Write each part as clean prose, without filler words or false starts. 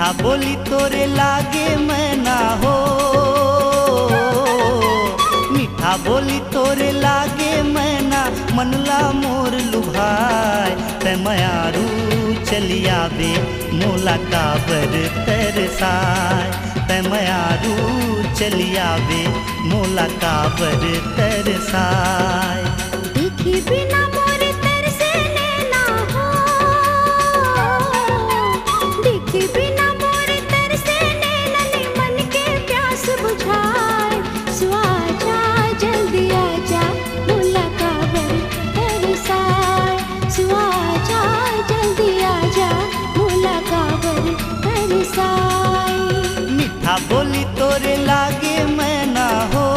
मीठा बोली तोरे लागे मैं ना हो, मीठा बोली तोरे लागे मैं ना, मनला मोर लुभाए ते मयारू चलिया बे मोला काबर तरसाए, ते मयारू चलिया बे मोला काबर तरसाए। देखे बिना मोरे तरसे नैना हो, देखे बिना मोरे तरसे नैना ने मन के प्यास बुझाए। सो आजा जल्दी आजा मोला काबर तरसाए, सो आजा जल्दी आजा मोला काबर तरसाए। मीठा बोली तोरे लागे मैं ना हो,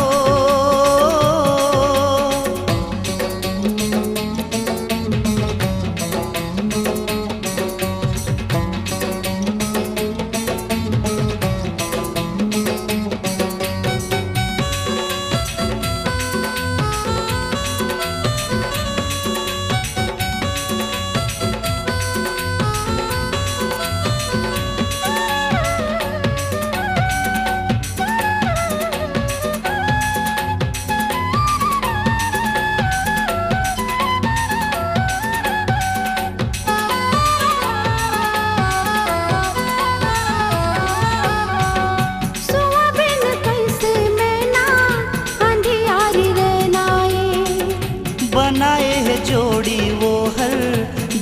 बनाए है जोड़ी वो हर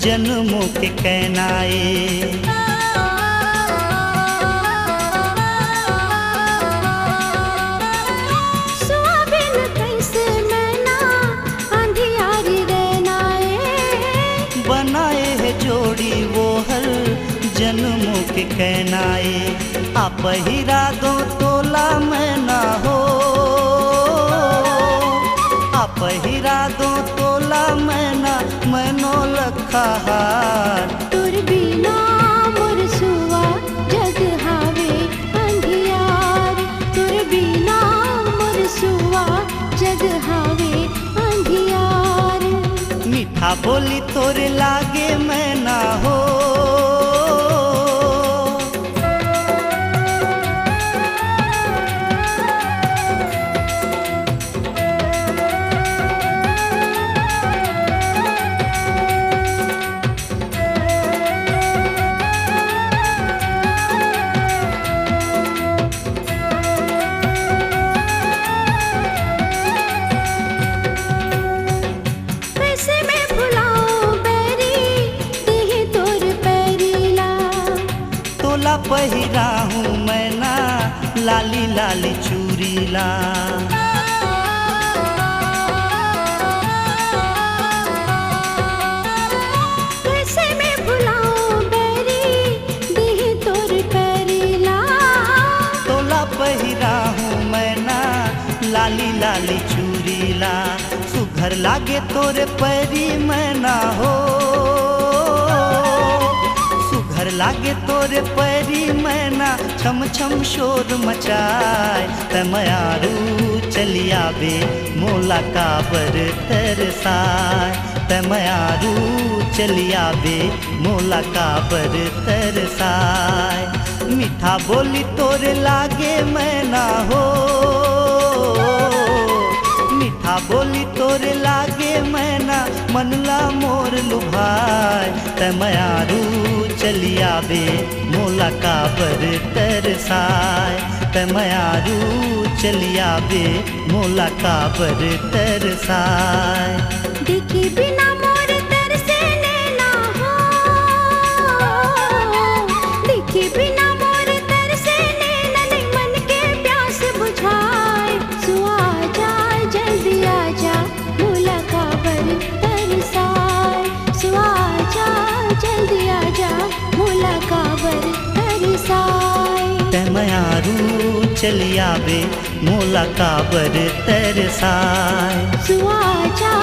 जन्मों के कहनाए। सुहाबिन कैसे मैना अंधियारी रहनाए, बनाए है जोड़ी वो हर जन्मों के कहनाए। आप हीरा दो तोला मैं ना हो, आप हीरा दो तोला मैं ना, मैनो लखा हार। तुर बिना मोर सुआ जग हावे अंधियार, तुर बिना मोर सुआ जग हावे अंधियार। मीठा बोली तोरे लागे मैं ना हो, तोला पहिरा हूँ मैं ना लाली लाली चूरीला। कैसे मैं भुलाऊं बैरी देह तोर पैरीला। तोला पहिरा हूँ मैं ना लाली लाली चूरीला, सुघर लागे तोरे पैरी मैं ना हो, घर लागे तोरे पैरी मैं ना, छम छम शोर मचाए ते मयारू चलिया बे मोला काबर तरसाए, ते मयारू चलिया बे मोला काबर तरसाए। मीठा बोली तोरे लागे मैं ना हो, मीठा बोली तोरे लागे मैं ना, मनला मोर लुभाए ते मयारू चलिया बे मोला काबर तरसाए, ते मयारू चलिया बे मोला काबर तरसाए। देखे बिना मोरे तरसे नैना हो, देखे बिना मोरे तरसे नैना ने मन के प्यास बुझाए। सो आजा जल्दी आजा मोला काबर तरसाए, सो आजा जल्दी आजा मोला काबर तरसाए। ते मयारू चलिया बे मोला काबर तरसाए, सो आजा